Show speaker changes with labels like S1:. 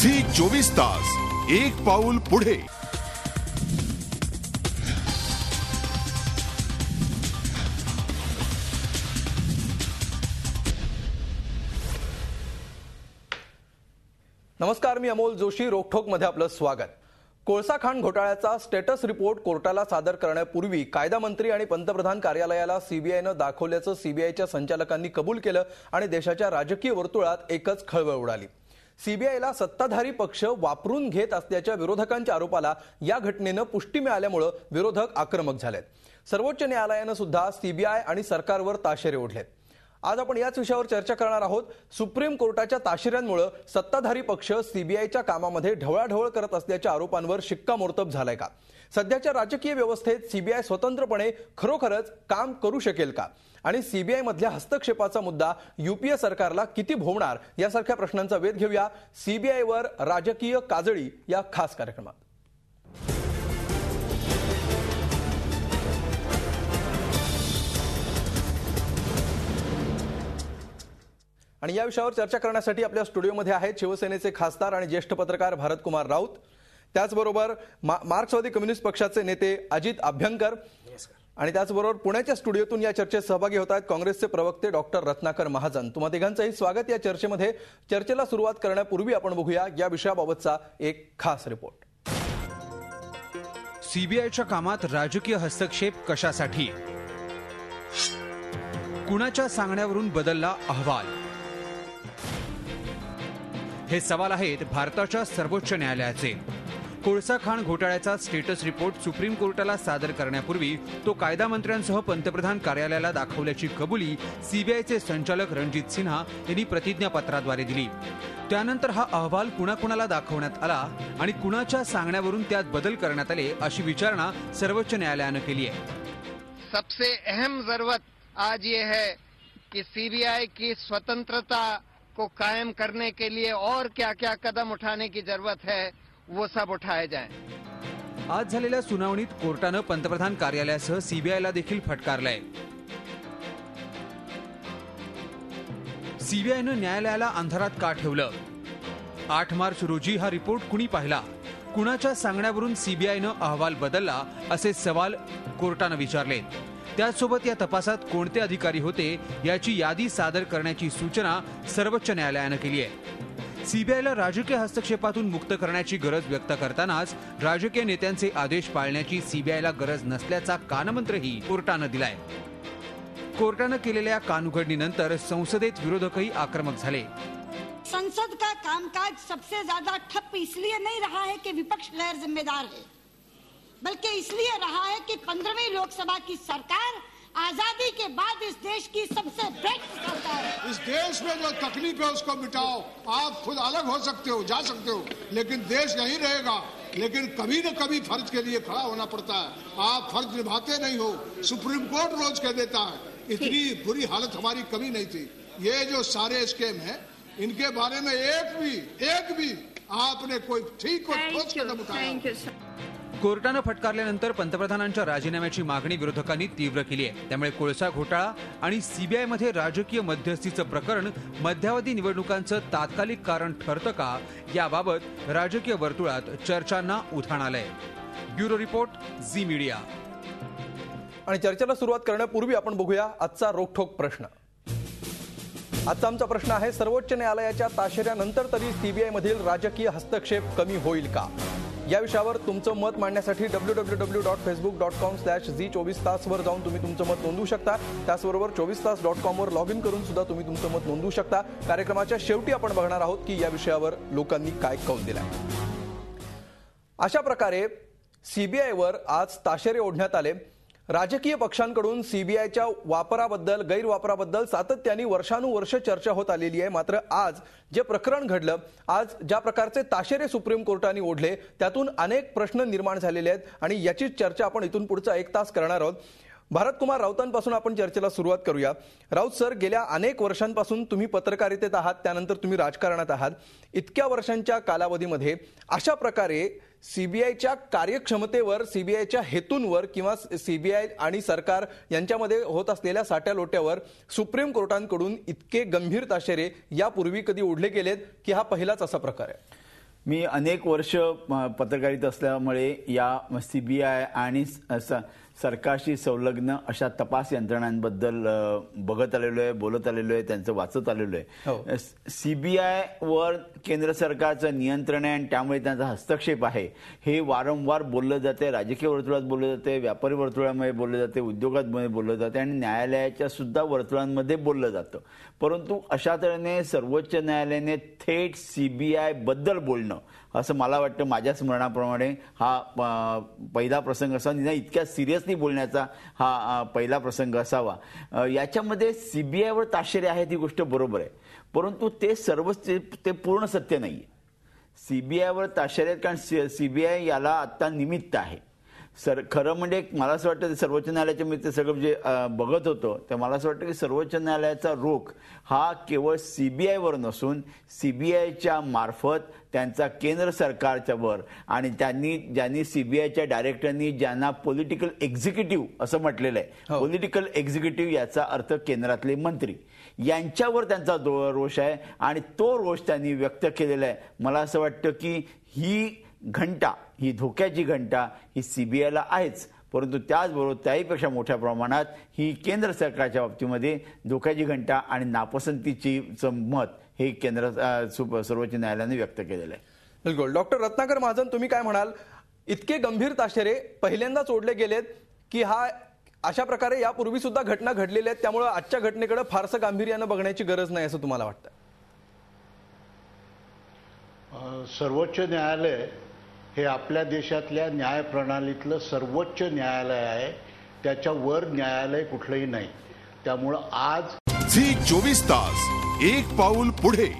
S1: Zee 24 तास, एक पाऊल पुढे.
S2: नमस्कार, मी अमोल जोशी. रोखोक मध्ये आपलं स्वागत. कोळसा खाण घोटाळ्याचा स्टेटस रिपोर्ट कोर्टाला सादर करण्यापूर्वी कायदा मंत्री आणि पंतप्रधान कार्यालयाला सीबीआयनं दाखवल्याचं सीबीआयच्या संचालकांनी कबूल केलं आणि देशाच्या राजकीय वर्तुळात एकच खळबळ उडाली. सीबीआयला सत्ताधारी पक्ष वापरून घेत असल्याच्या विरोधकांच्या आरोपाला या घटनेनं पुष्टी मिळाल्यामुळे विरोधक आक्रमक झालेत. सर्वोच्च न्यायालयानं सुद्धा सीबीआय आणि सरकारवर ताशेरे ओढलेत. आज आपण याच विषयावर चर्चा करणार आहोत. सुप्रीम कोर्टाच्या ताशेऱ्यांमुळे सत्ताधारी पक्ष सीबीआयच्या कामामध्ये ढवळाढवळ करत असल्याच्या आरोपांवर शिक्कामोर्तब झालाय का? सध्याच्या राजकीय व्यवस्थेत सीबीआय स्वतंत्रपणे खरोखरच काम करू शकेल का? आणि सीबीआय मधल्या हस्तक्षेपाचा मुद्दा यूपीए सरकारला किती भोवणार, यासारख्या प्रश्नांचा वेध घेऊया सीबीआयवर राजकीय काजळी या खास कार्यक्रमात. आणि या विषयावर चर्चा करण्यासाठी आपल्या स्टुडिओमध्ये आहेत शिवसेनेचे खासदार आणि ज्येष्ठ पत्रकार भारतकुमार राऊत, त्याचबरोबर मार्क्सवादी कम्युनिस्ट पक्षाचे नेते अजित अभ्यंकर, आणि त्याचबरोबर पुण्याच्या स्टुडिओतून या चर्चेत सहभागी होत आहेत काँग्रेसचे प्रवक्ते डॉक्टर रत्नाकर महाजन. तुम्हा तिघांचंही स्वागत या चर्चेमध्ये. चर्चेला सुरुवात करण्यापूर्वी आपण बघूया या विषयाबाबतचा एक खास रिपोर्ट.
S3: सीबीआयच्या कामात राजकीय हस्तक्षेप कशासाठी? कुणाच्या सांगण्यावरून बदलला अहवाल? हे सवाल आहेत भारताच्या सर्वोच्च न्यायालयाचे. कोळसा खाण घोटाळ्याचा स्टेटस रिपोर्ट सुप्रीम कोर्टाला सादर करण्यापूर्वी तो कायदा मंत्र्यांसह पंतप्रधान कार्यालयाला दाखवल्याची कबुली सीबीआयचे संचालक रणजित सिन्हा यांनी प्रतिज्ञापत्राद्वारे दिली. त्यानंतर हा अहवाल कुणाकुणाला दाखवण्यात आला आणि कुणाच्या सांगण्यावरून त्यात बदल करण्यात आले, अशी विचारणा सर्वोच्च न्यायालयानं केली आहे.
S4: सबसे अहम जरूरत आज ये है कि सीबीआई की स्वतंत्रता को कायम करने के लिए और क्या क्या कदम उठाने की जरूरत है, वो सब उठाए जाएं.
S3: आज झालेल्या सुनावणीत कोर्टानं पंतप्रधान कार्यालयासह सीबीआयला देखील फटकारलंय. सीबीआयनं न्यायालयाला अंधारात का ठेवलं? 8 मार्च रोजी हा रिपोर्ट कुणी पाहिला? कुणाच्या सांगण्यावरून सीबीआयनं अहवाल बदलला, असे सवाल कोर्टानं विचारले. त्याचसोबत या तपासात कोणते अधिकारी होते याची यादी सादर करण्याची सूचना सर्वोच्च न्यायालयानं केली आहे. सीबीआयला राजकीय हस्तक्षेपातून मुक्त करण्याची गरज व्यक्त करतानाच राजकीय नेत्यांचे आदेश पाळण्याची सीबीआयला गरज नसल्याचा कानमंत्रही कोर्टानं दिलाय. कोर्टानं केलेल्या कानउघडणीनंतर संसदेत विरोधकही आक्रमक झाले.
S5: संसद का कामकाज सबसे ज्यादा ठप इसलिए नहीं रहा है कि विपक्ष गैर जिम्मेदार है, बल्कि इसलिए रहा है कि 15वीं लोकसभा की सरकार आजादी के बाद इस देश की सबसे बेस्ट सरकार है.
S6: इस देश में जो तकलीफ है उसको मिटाओ. आप खुद अलग हो सकते हो, जा सकते हो, लेकिन देश नहीं रहेगा. लेकिन कभी न कभी फर्ज के लिए खड़ा होना पड़ता है. आप फर्ज निभाते नहीं हो. सुप्रीम कोर्ट रोज कह देता है. इतनी बुरी हालत हमारी कभी नहीं थी. ये जो सारे स्कीम है, इनके बारे में एक भी आपने कोई ठीक और ठोस कदम उठाया.
S3: कोर्टानं फटकारल्यानंतर पंतप्रधानांच्या राजीनाम्याची मागणी विरोधकांनी तीव्र केली आहे. त्यामुळे कोळसा घोटाळा आणि सीबीआयमध्ये राजकीय मध्यस्थीचं प्रकरण मध्यावधी निवडणुकांचं तात्कालिक कारण ठरतं का, याबाबत राजकीय वर्तुळात चर्चांना उधाण आलंय. Bureau report, Zee Media.
S2: आणि चर्चेला सुरुवात करण्यापूर्वी आपण बघूया आजचा रोखठोक प्रश्न. आजचा आमचा प्रश्न आहे, सर्वोच्च न्यायालयाच्या ताशेऱ्यानंतर तरी सीबीआय मधील राजकीय हस्तक्षेप कमी होईल का? या विषयावर तुमचं मत मांडण्यासाठी www.facebook.com/झी24तास वर जाऊन तुम्ही तुमचं मत नोंदवू शकता. त्याचबरोबर 24तास.com वर लॉग इन करून सुद्धा तुम्ही तुमचं मत नोंदवू शकता. कार्यक्रमाच्या शेवटी आपण बघणार आहोत की या विषयावर लोकांनी काय कौल दिलाय. अशा प्रकारे सीबीआयवर आज ताशेरे ओढण्यात आले. राजकीय पक्षांकडून सीबीआयच्या वापराबद्दल, गैरवापराबद्दल सातत्याने वर्षानुवर्ष चर्चा होत आलेली आहे. मात्र आज जे प्रकरण घडलं, आज ज्या प्रकारचे ताशेरे सुप्रीम कोर्टाने ओढले, त्यातून अनेक प्रश्न निर्माण झालेले आहेत आणि याचीच चर्चा आपण इथून पुढचा 1 तास करणार आहोत. भारतकुमार राऊतांपासून आपण चर्चेला सुरुवात करूया. राऊत सर, गेल्या अनेक वर्षांपासून तुम्ही पत्रकारितेत आहात, त्यानंतर तुम्ही राजकारणात आहात. इतक्या वर्षांच्या कालावधीमध्ये अशा प्रकारे सीबीआयच्या कार्यक्षमतेवर, सीबीआयच्या हेतूंवर किंवा सीबीआय आणि सरकार यांच्यामध्ये होत असलेल्या साट्या लोट्यावर सुप्रीम कोर्टांकडून इतके गंभीर ताशेरे यापूर्वी कधी ओढले गेलेत की हा पहिलाच असा प्रकार आहे?
S7: मी अनेक वर्ष पत्रकारिता असल्यामुळे या सीबीआय आणि सरकारशी संलग्न अशा तपास यंत्रणांबद्दल बघत आलेलो आहे, बोलत आलेलो आहे, त्यांचं वाचत आलेलो आहे. सीबीआय वर केंद्र सरकारचं नियंत्रण आहे आणि त्यामुळे त्यांचा हस्तक्षेप आहे हे वारंवार बोललं जाते. राजकीय वर्तुळात बोललं जाते, व्यापारी वर्तुळामध्ये बोललं जाते, उद्योगात बोललं जाते आणि न्यायालयाच्या सुद्धा वर्तुळांमध्ये बोललं जातं. परंतु अशा तऱ्हेने सर्वोच्च न्यायालयाने थेट सीबीआय बद्दल बोलणं असं मला वाटतं, माझ्या स्मरणाप्रमाणे हा पहिला प्रसंग असावा, निदान इतक्या सिरियसली बोलण्याचा हा पहिला प्रसंग असावा. याच्यामध्ये सीबीआयवर ताशेरे आहेत ही गोष्ट बरोबर आहे, परंतु ते सर्व ते पूर्ण सत्य नाहीये. सीबीआयवर ताशेरे आहेत कारण सीबीआय याला आता निमित्त आहे. खरं म्हणजे मला असं वाटतं सर्वोच्च न्यायालयाच्या मी ते सगळं जे बघत होतो तर मला असं वाटतं की सर्वोच्च न्यायालयाचा रोख हा केवळ सीबीआयवर नसून सीबीआयच्या मार्फत त्यांचा केंद्र सरकारच्या वर आणि ज्यांनी सीबीआयच्या डायरेक्टरनी ज्यांना पॉलिटिकल एक्झिक्युटिव्ह असं म्हटलेलं आहे, पॉलिटिकल एक्झिक्युटिव्ह याचा अर्थ केंद्रातले मंत्री, यांच्यावर त्यांचा रोष आहे आणि तो रोष त्यांनी व्यक्त केलेला आहे. मला असं वाटतं की ही धोक्याची घंटा ही सीबीआयला आहेच, परंतु त्याचबरोबर त्याहीपेक्षा मोठ्या प्रमाणात ही केंद्र सरकारच्या बाबतीमध्ये धोक्याची घंटा आणि नापसंतीची मत हे सर्वोच्च न्यायालयाने व्यक्त केलेलं आहे.
S2: बिलकुल. डॉक्टर रत्नाकर महाजन, तुम्ही काय म्हणाल? इतके गंभीर ताशेरे पहिल्यांदाच ओढले गेलेत की अशा प्रकारे यापूर्वी सुद्धा घटना घडलेल्या आहेत, त्यामुळे आजच्या घटनेकडे फारसं गांभीर्यानं बघण्याची गरज नाही असं तुम्हाला वाटतं?
S8: सर्वोच्च न्यायालय हे आपल्या देशातल्या न्यायप्रणालीतलं सर्वोच्च न्यायालय आहे. त्याच्यावर न्यायालय कुठलंही नाही. त्यामुळं आज
S1: झी 24 तास एक पाऊल पुढे.